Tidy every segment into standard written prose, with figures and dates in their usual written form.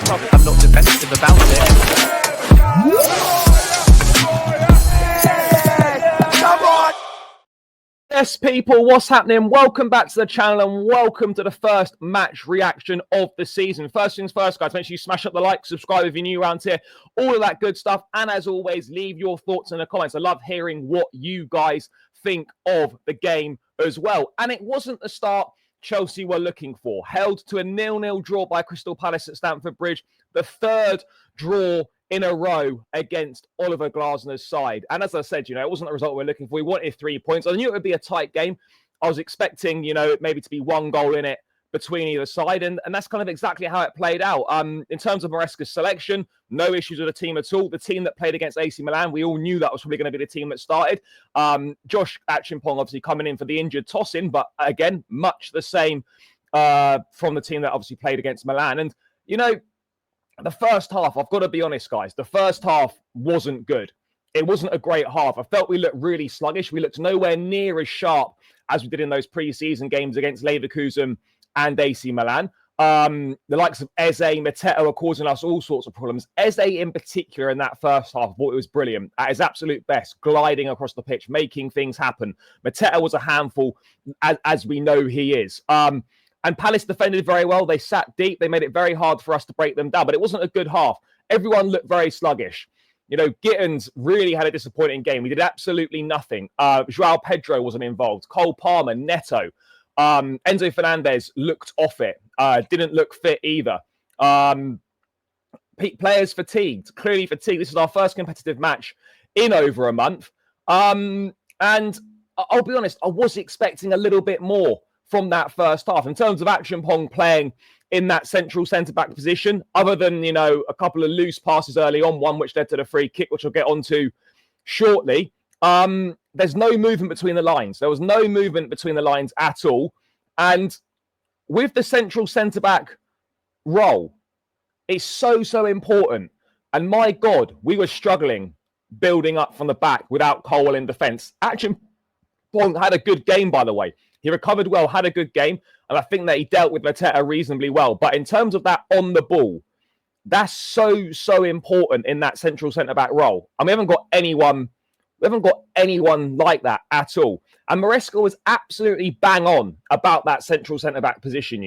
tough. I'm not defensive about it. Yes, people, what's happening? Welcome back to the channel and welcome to the first match reaction of the season. First things first, guys, make sure you smash up the like, subscribe if you're new around here, all of that good stuff. And as always, leave your thoughts in the comments. I love hearing what you guys think of the game as well. And it wasn't the start Chelsea were looking for. Held to a 0-0 draw by Crystal Palace at Stamford Bridge. The third draw in a row against Oliver Glasner's side. And as I said, it wasn't the result we were looking for. We wanted 3 points. I knew it would be a tight game. I was expecting, maybe to be one goal in it between either side. And that's kind of exactly how it played out. In terms of Maresca's selection, no issues with the team at all. The team that played against AC Milan, we all knew that was probably going to be the team that started. Josh Achimpong obviously coming in for the injured Tosin, but again, much the same from the team that obviously played against Milan. And, the first half, I've got to be honest, guys, the first half wasn't good. It wasn't a great half. I felt we looked really sluggish. We looked nowhere near as sharp as we did in those pre-season games against Leverkusen and AC Milan. The likes of Eze, Mateta were causing us all sorts of problems. Eze in particular in that first half, I thought it was brilliant. At his absolute best, gliding across the pitch, making things happen. Mateta was a handful, as we know he is. And Palace defended very well. They sat deep. They made it very hard for us to break them down. But it wasn't a good half. Everyone looked very sluggish. Gittins really had a disappointing game. We did absolutely nothing. João Pedro wasn't involved. Cole Palmer, Neto. Enzo Fernandez looked off it. Didn't look fit either. Players fatigued. Clearly fatigued. This is our first competitive match in over a month. And I'll be honest, I was expecting a little bit more from that first half. In terms of Achimpong playing in that central centre-back position, other than, a couple of loose passes early on, one which led to the free kick, which I'll get onto shortly, there's no movement between the lines. There was no movement between the lines at all. And with the central centre-back role, it's so important. And my God, we were struggling building up from the back without Cole in defence. Achimpong had a good game, by the way. He recovered well, had a good game, and I think that he dealt with Mateta reasonably well. But in terms of that on the ball, that's so important in that central centre-back role. And we haven't got anyone like that at all. And Maresca was absolutely bang on about that central centre-back position,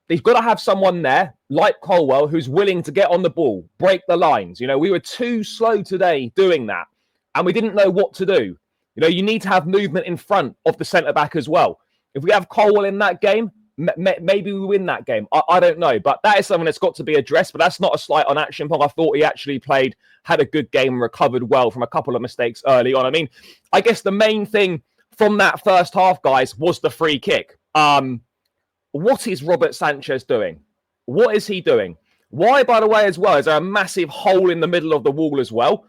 They've got to have someone there, like Colwell, who's willing to get on the ball, break the lines. We were too slow today doing that, and we didn't know what to do. You need to have movement in front of the centre-back as well. If we have Colwell in that game, maybe we win that game. I don't know. But that is something that's got to be addressed. But that's not a slight on Achimpong. I thought he actually had a good game and recovered well from a couple of mistakes early on. I mean, I guess the main thing from that first half, guys, was the free kick. What is Robert Sanchez doing? What is he doing? Why, by the way, as well, is there a massive hole in the middle of the wall as well?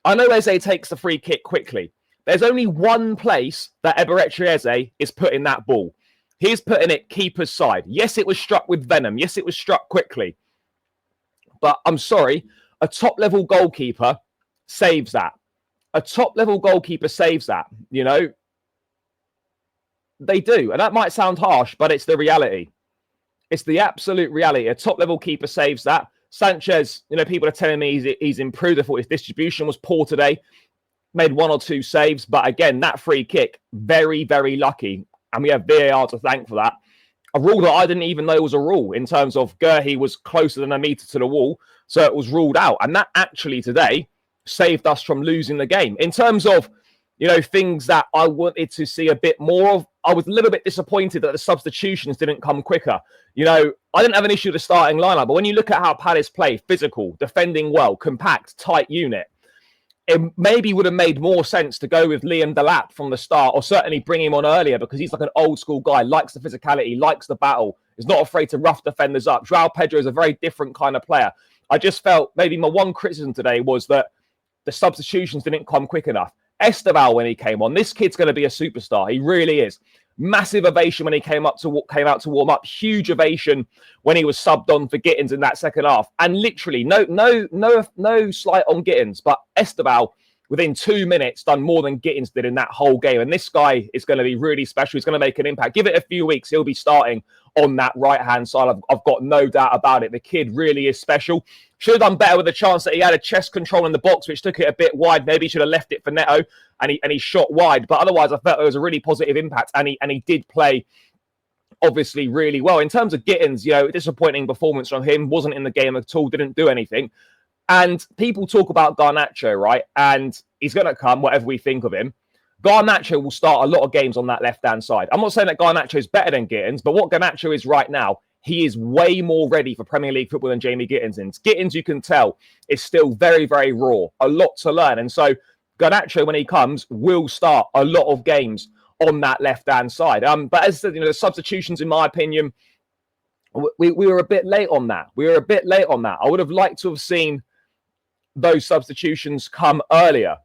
I know Eze takes the free kick quickly. There's only one place that Eberechi Eze is putting that ball. He's putting it keeper's side. Yes, it was struck with venom. Yes, it was struck quickly. But I'm sorry, a top-level goalkeeper saves that. A top-level goalkeeper saves that, They do. And that might sound harsh, but it's the reality. It's the absolute reality. A top-level keeper saves that. Sanchez, people are telling me he's improved. I thought his distribution was poor today. Made one or two saves, but again, that free kick, very, very lucky. And we have VAR to thank for that. A rule that I didn't even know was a rule in terms of Gurhi was closer than a metre to the wall, so it was ruled out. And that actually today saved us from losing the game. In terms of, things that I wanted to see a bit more of, I was a little bit disappointed that the substitutions didn't come quicker. I didn't have an issue with the starting lineup, but when you look at how Palace play, physical, defending well, compact, tight unit, it maybe would have made more sense to go with Liam Delap from the start, or certainly bring him on earlier, because he's like an old school guy, likes the physicality, likes the battle, is not afraid to rough defenders up. João Pedro is a very different kind of player. I just felt maybe my one criticism today was that the substitutions didn't come quick enough. Esteval, when he came on, this kid's going to be a superstar. He really is. Massive ovation when he came out to warm up. Huge ovation when he was subbed on for Gittins in that second half. And literally, no slight on Gittins, but Esteval within 2 minutes, done more than Gittins did in that whole game. And this guy is going to be really special. He's going to make an impact. Give it a few weeks, he'll be starting on that right-hand side. I've got no doubt about it. The kid really is special. Should have done better with the chance that he had a chest control in the box, which took it a bit wide. Maybe he should have left it for Neto, and he shot wide. But otherwise, I felt it was a really positive impact, and he did play obviously really well. In terms of Gittins, disappointing performance from him. Wasn't in the game at all. Didn't do anything. And people talk about Garnacho, right? And he's going to come, whatever we think of him. Garnacho will start a lot of games on that left-hand side. I'm not saying that Garnacho is better than Gittins, but what Garnacho is right now, he is way more ready for Premier League football than Jamie Gittins is. Gittins, you can tell, is still very, very raw. A lot to learn. And so Garnacho, when he comes, will start a lot of games on that left-hand side. But as I said, the substitutions, in my opinion, we were a bit late on that. I would have liked to have seen those substitutions come earlier.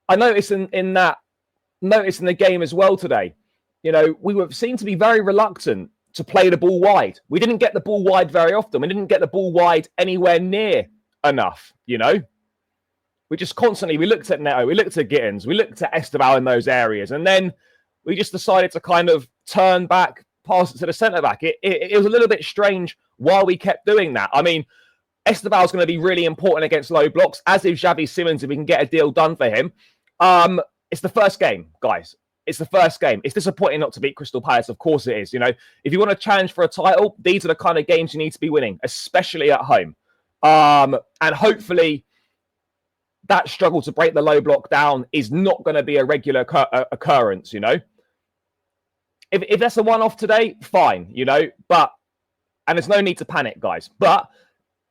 I noticed in the game as well today, we seemed to be very reluctant to play the ball wide. We didn't get the ball wide very often. We didn't get the ball wide anywhere near enough. We just constantly, we looked at Neto, we looked at Gittins, we looked at Esteban in those areas, and then we just decided to kind of turn back, pass it to the centre-back. It was a little bit strange while we kept doing that. I mean, Esteban is going to be really important against low blocks, as is Xavi Simons if we can get a deal done for him. It's the first game, guys. It's the first game. It's disappointing not to beat Crystal Palace. Of course it is. If you want to challenge for a title, these are the kind of games you need to be winning, especially at home. And hopefully that struggle to break the low block down is not going to be a regular occurrence, If that's a one-off today, fine, but, and there's no need to panic, guys. But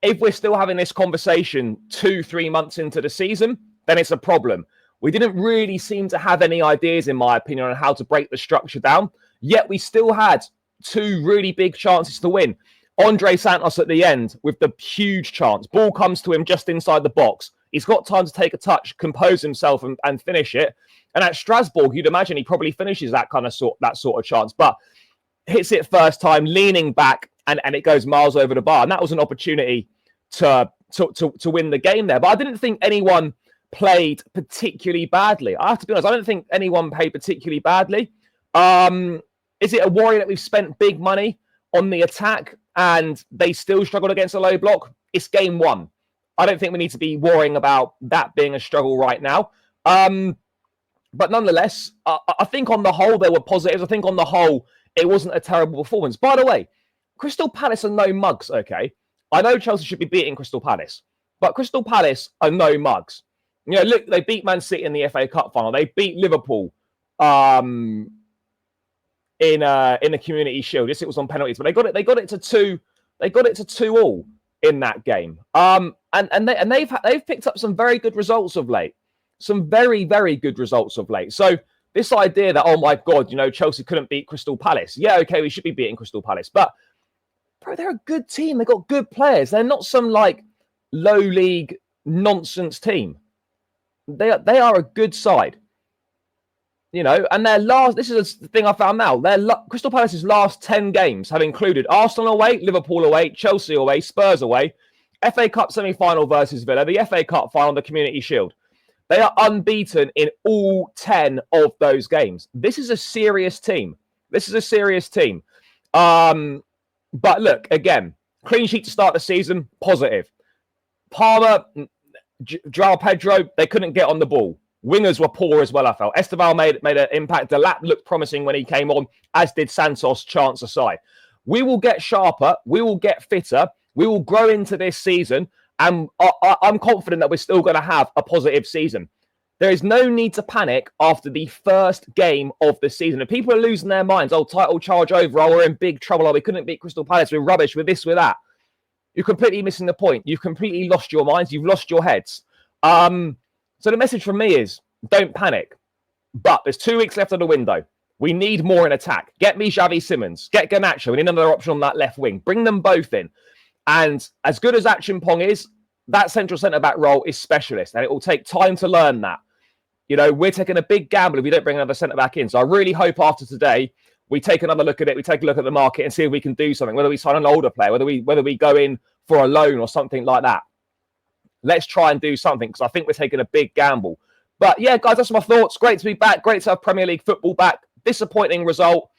if we're still having this conversation 2-3 months into the season, then it's a problem. We didn't really seem to have any ideas, in my opinion, on how to break the structure down. Yet we still had 2 really big chances to win. Andre Santos at the end with the huge chance. Ball comes to him just inside the box. He's got time to take a touch, compose himself and finish it. And at Strasbourg, you'd imagine he probably finishes that sort of chance. But hits it first time, leaning back, and it goes miles over the bar. And that was an opportunity to win the game there. But I didn't think anyone played particularly badly. I have to be honest, I don't think anyone played particularly badly. Is it a worry that we've spent big money on the attack and they still struggled against a low block? It's game 1. I don't think we need to be worrying about that being a struggle right now. But nonetheless, I think on the whole, there were positives. I think on the whole, it wasn't a terrible performance. By the way, Crystal Palace are no mugs, okay? I know Chelsea should be beating Crystal Palace, but Crystal Palace are no mugs. Look, they beat Man City in the FA Cup final. They beat Liverpool in the Community Shield. Yes, it was on penalties, but they got it to 2. They got it to 2-2 in that game. And they've picked up some very good results of late. Some very, very good results of late. So this idea that, oh my God, Chelsea couldn't beat Crystal Palace. Yeah, okay, we should be beating Crystal Palace, but bro, they're a good team. They've got good players. They're not some low league nonsense team. They are a good side, and this is the thing I found now. Crystal Palace's last 10 games have included Arsenal away, Liverpool away, Chelsea away, Spurs away, FA Cup semi-final versus Villa, the FA Cup final, the Community Shield. They are unbeaten in all 10 of those games. This is a serious team. But look, again, clean sheet to start the season, positive. Palmer, João Pedro, they couldn't get on the ball. Wingers were poor as well, I felt. Esteban made an impact. Delap looked promising when he came on, as did Santos, chance aside. We will get sharper. We will get fitter. We will grow into this season. And I'm confident that we're still going to have a positive season. There is no need to panic after the first game of the season. If people are losing their minds, title charge over, we're in big trouble, we couldn't beat Crystal Palace, we're rubbish, we're this, we're that. You're completely missing the point. You've completely lost your minds. You've lost your heads. So the message from me is, don't panic. But there's 2 weeks left of the window. We need more in attack. Get me Xavi Simons. Get Garnacho. We need another option on that left wing. Bring them both in. And as good as Achimpong is, that central centre-back role is specialist. And it will take time to learn that. We're taking a big gamble if we don't bring another centre-back in. So I really hope after today, we take another look at it. We take a look at the market and see if we can do something, whether we sign an older player, whether we go in for a loan or something like that. let's try and do something, because I think we're taking a big gamble. But yeah, guys, that's my thoughts. Great to be back. Great to have Premier League football back. Disappointing result.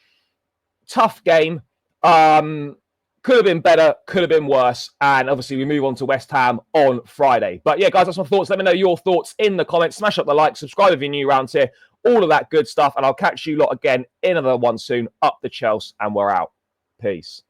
Tough game. Could have been better, could have been worse. And obviously we move on to West Ham on Friday. But yeah, guys, that's my thoughts. Let me know your thoughts in the comments. Smash up the like, subscribe if you're new around here. All of that good stuff. And I'll catch you lot again in another one soon. Up the Chelsea, and we're out. Peace.